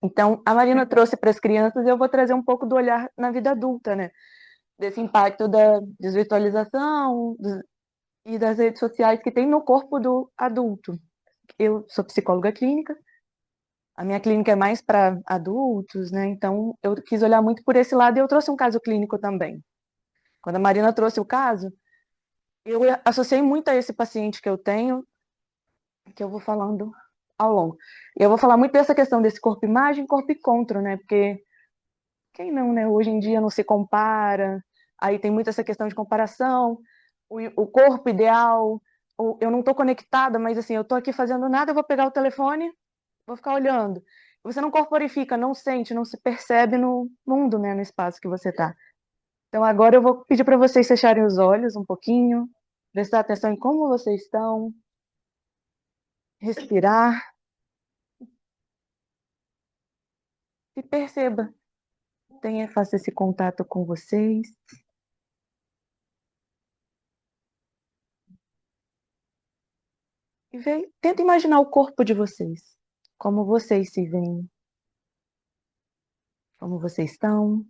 Então, a Marina trouxe para as crianças e eu vou trazer um pouco do olhar na vida adulta, né? Desse impacto da desvirtualização e das redes sociais que tem no corpo do adulto. Eu sou psicóloga clínica, a minha clínica é mais para adultos, né? Então, eu quis olhar muito por esse lado e eu trouxe um caso clínico também. Quando a Marina trouxe o caso, eu associei muito a esse paciente que eu tenho, que eu vou falando ao longo. Eu vou falar muito dessa questão desse corpo-imagem, corpo-encontro, né? Porque quem não, né? Hoje em dia não se compara, aí tem muito essa questão de comparação, o corpo ideal, eu não estou conectada, mas assim, eu estou aqui fazendo nada, eu vou pegar o telefone, vou ficar olhando. Você não corporifica, não sente, não se percebe no mundo, né? No espaço que você está. Então agora eu vou pedir para vocês fecharem os olhos um pouquinho, prestar atenção em como vocês estão, respirar e perceba. Faça esse contato com vocês. E tenta imaginar o corpo de vocês. Como vocês se veem, como vocês estão.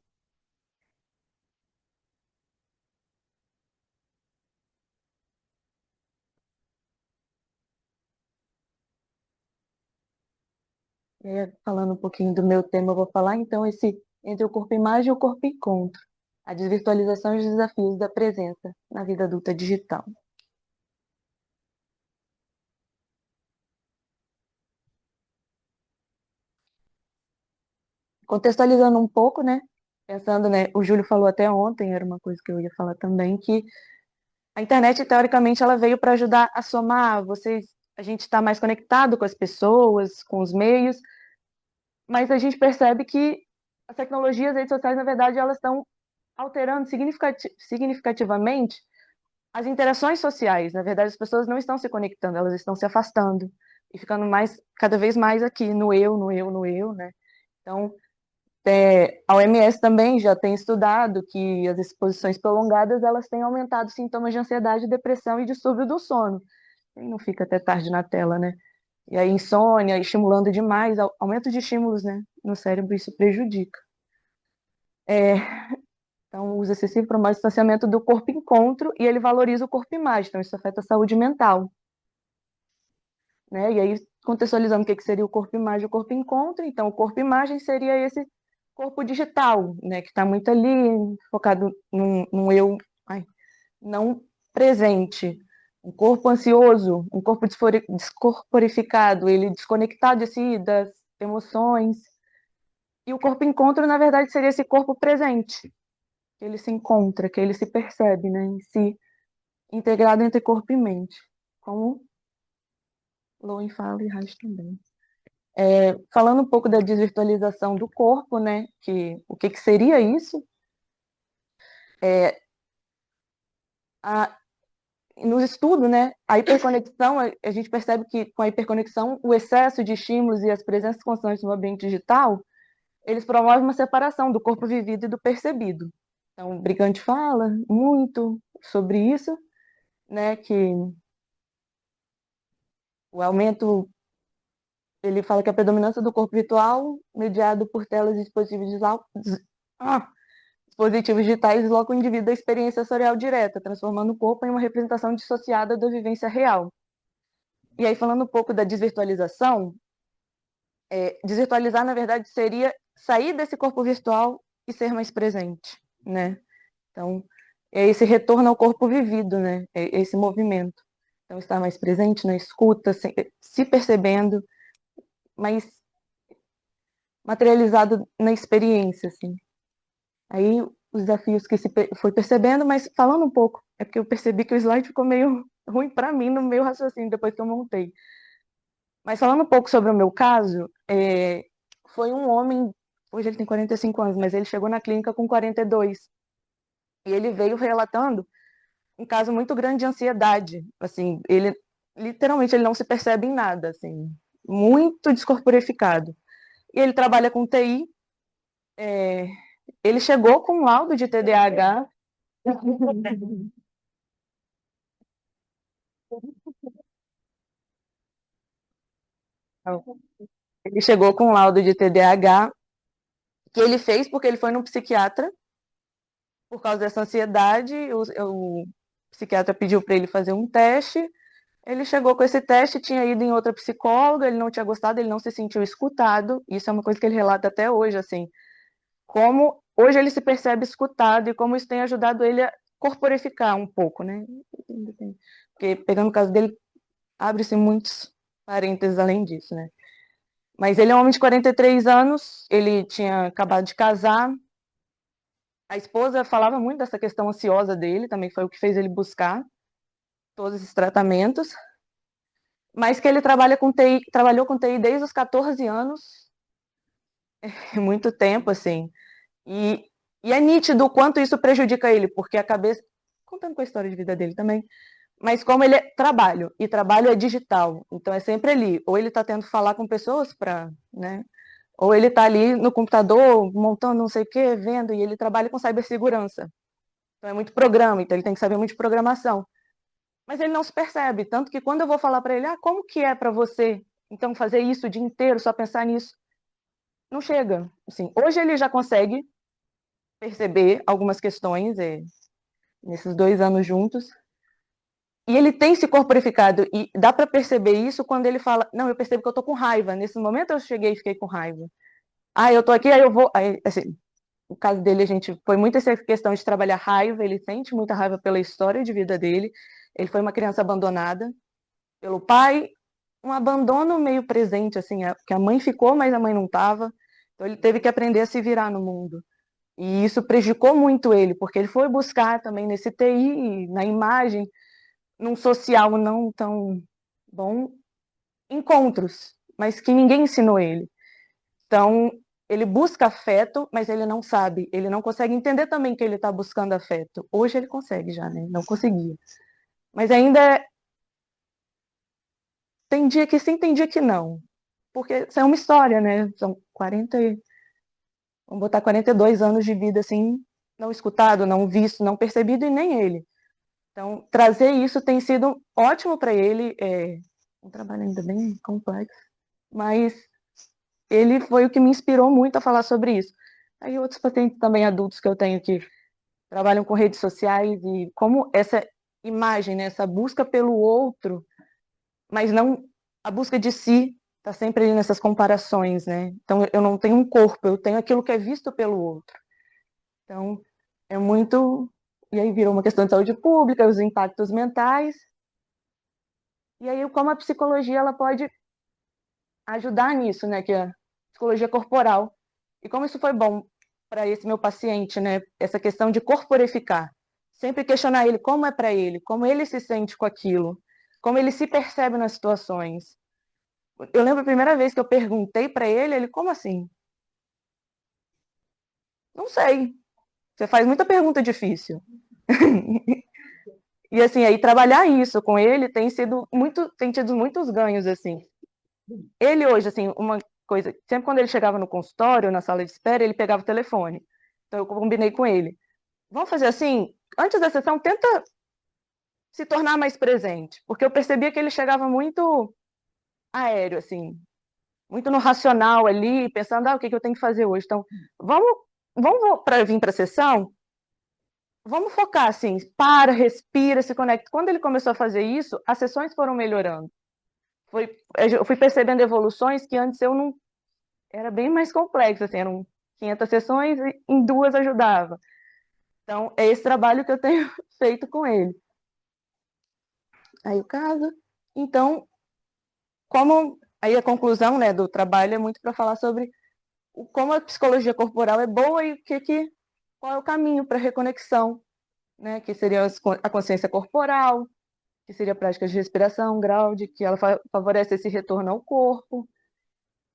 E aí, falando um pouquinho do meu tema, eu vou falar então esse entre o corpo-imagem e o corpo-encontro. A desvirtualização e os desafios da presença na vida adulta digital. Contextualizando um pouco, né? Pensando, né? O Júlio falou até ontem, era uma coisa que eu ia falar também, que a internet, teoricamente, ela veio para ajudar a somar, a gente está mais conectado com as pessoas, com os meios, mas a gente percebe que as tecnologias, as redes sociais, na verdade, elas estão alterando significativamente as interações sociais. Na verdade, as pessoas não estão se conectando, elas estão se afastando e ficando cada vez mais aqui no eu, no eu, no eu, né? Então, a OMS também já tem estudado que as exposições prolongadas elas têm aumentado sintomas de ansiedade, depressão e distúrbio do sono. Quem não fica até tarde na tela, né? E aí, insônia, estimulando demais, aumento de estímulos, né, no cérebro, isso prejudica. Então, o uso excessivo promove o distanciamento do corpo-encontro e ele valoriza o corpo-imagem, então isso afeta a saúde mental, né? E aí, contextualizando o que seria o corpo-imagem e o corpo-encontro, então o corpo-imagem seria esse corpo digital, né, que está muito ali, focado num eu, não presente, um corpo ansioso, um corpo descorporificado, ele desconectado de si, das emoções. E o corpo encontro, na verdade, seria esse corpo presente, que ele se encontra, que ele se percebe, né, em si, integrado entre corpo e mente, como Lowen fala e Reich também. Falando um pouco da desvirtualização do corpo, né, que seria isso? É, a, no estudo, né, a hiperconexão, a gente percebe que com a hiperconexão, o excesso de estímulos e as presenças constantes no ambiente digital, eles promovem uma separação do corpo vivido e do percebido. Então, o Brigante fala muito sobre isso, né, que o aumento, ele fala que a predominância do corpo virtual, mediado por telas e ah, dispositivos digitais, desloca o indivíduo da experiência sensorial direta, transformando o corpo em uma representação dissociada da vivência real. E aí, falando um pouco da desvirtualização, desvirtualizar, na verdade, seria sair desse corpo virtual e ser mais presente, né? Então, é esse retorno ao corpo vivido, né? É esse movimento. Então, estar mais presente na escuta, se percebendo, mas materializado na experiência, assim. Aí, os desafios que foi percebendo, mas falando um pouco, é porque eu percebi que o slide ficou meio ruim para mim no meu raciocínio, depois que eu montei. Mas falando um pouco sobre o meu caso, foi um homem, hoje ele tem 45 anos, mas ele chegou na clínica com 42. E ele veio relatando um caso muito grande de ansiedade. Assim, ele literalmente ele não se percebe em nada, assim, muito descorporificado. E ele trabalha com TI. é, Ele chegou com um laudo de TDAH. Ele chegou com um laudo de TDAH, que ele fez porque ele foi num psiquiatra, por causa dessa ansiedade, o psiquiatra pediu para ele fazer um teste, ele chegou com esse teste, tinha ido em outra psicóloga, ele não tinha gostado, ele não se sentiu escutado, isso é uma coisa que ele relata até hoje, assim, como hoje ele se percebe escutado e como isso tem ajudado ele a corporificar um pouco, né? Porque, pegando o caso dele, abre-se muitos parênteses além disso, né? Mas ele é um homem de 43 anos, ele tinha acabado de casar. A esposa falava muito dessa questão ansiosa dele, também foi o que fez ele buscar todos esses tratamentos. Mas que ele trabalha com TI, trabalhou com TI desde os 14 anos, é muito tempo, assim. E, e é nítido o quanto isso prejudica ele, porque a cabeça. Contando com a história de vida dele também, mas como ele é trabalho, e trabalho é digital, então é sempre ali. Ou ele está tendo que falar com pessoas para, né? Ou ele está ali no computador, montando não sei o quê, vendo, e ele trabalha com cibersegurança. Então é muito programa, então ele tem que saber muito de programação. Mas ele não se percebe, tanto que quando eu vou falar para ele, como que é para você, então, fazer isso o dia inteiro, só pensar nisso, não chega. Assim, hoje ele já consegue perceber algumas questões, nesses 2 anos juntos, e ele tem se corporificado, e dá para perceber isso quando ele fala, não, eu percebo que eu tô com raiva, nesse momento eu cheguei e fiquei com raiva. Eu tô aqui, aí eu vou, aí, assim, o caso dele, a gente foi muito essa questão de trabalhar raiva, ele sente muita raiva pela história de vida dele, ele foi uma criança abandonada pelo pai, um abandono meio presente, assim, que a mãe ficou, mas a mãe não estava, então ele teve que aprender a se virar no mundo. E isso prejudicou muito ele, porque ele foi buscar também nesse TI, na imagem, num social não tão bom, encontros, mas que ninguém ensinou ele. Então, ele busca afeto, mas ele não sabe, ele não consegue entender também que ele está buscando afeto. Hoje ele consegue já, né? Não conseguia. Mas ainda tem dia que sim, tem dia que não. Porque isso é uma história, né? São 40, vamos botar 42 anos de vida assim, não escutado, não visto, não percebido, e nem ele. Então, trazer isso tem sido ótimo para ele, um trabalho ainda bem complexo, mas ele foi o que me inspirou muito a falar sobre isso. Aí outros pacientes também adultos que eu tenho que trabalham com redes sociais e como essa imagem, né, essa busca pelo outro, mas não a busca de si, está sempre ali nessas comparações, né? Então eu não tenho um corpo, eu tenho aquilo que é visto pelo outro. Então é muito, e aí virou uma questão de saúde pública, os impactos mentais. E aí como a psicologia ela pode ajudar nisso, né, que é a psicologia corporal. E como isso foi bom para esse meu paciente, né, essa questão de corporificar. Sempre questionar ele como é para ele, como ele se sente com aquilo, como ele se percebe nas situações. Eu lembro a primeira vez que eu perguntei para ele, como assim? Não sei. Você faz muita pergunta difícil. E assim, aí trabalhar isso com ele tem tido muitos ganhos assim. Ele hoje, assim, uma coisa, sempre quando ele chegava no consultório, na sala de espera, ele pegava o telefone. Então eu combinei com ele. Vamos fazer assim, antes da sessão, tenta se tornar mais presente, porque eu percebia que ele chegava muito aéreo, assim, muito no racional ali, pensando, o que eu tenho que fazer hoje? Então, vamos para vir para a sessão, vamos focar assim, para, respira, se conecta. Quando ele começou a fazer isso, as sessões foram melhorando. Eu fui percebendo evoluções que antes eu não era bem mais complexo, assim, eram 500 sessões e em 2 ajudava. Então, é esse trabalho que eu tenho feito com ele. Aí o caso. Então, como aí a conclusão, né, do trabalho é muito para falar sobre como a psicologia corporal é boa e qual é o caminho para reconexão, né, que seria a consciência corporal, que seria práticas de respiração, ground, que ela favorece esse retorno ao corpo,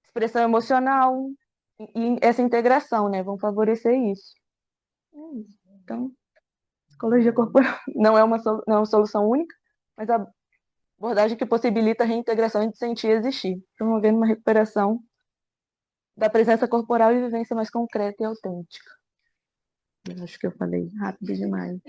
expressão emocional e essa integração, né, vão favorecer isso. É isso. Então, psicologia corporal não é uma solução única, mas a abordagem que possibilita a reintegração e de sentir existir, promovendo uma recuperação da presença corporal e vivência mais concreta e autêntica. Eu acho que eu falei rápido demais.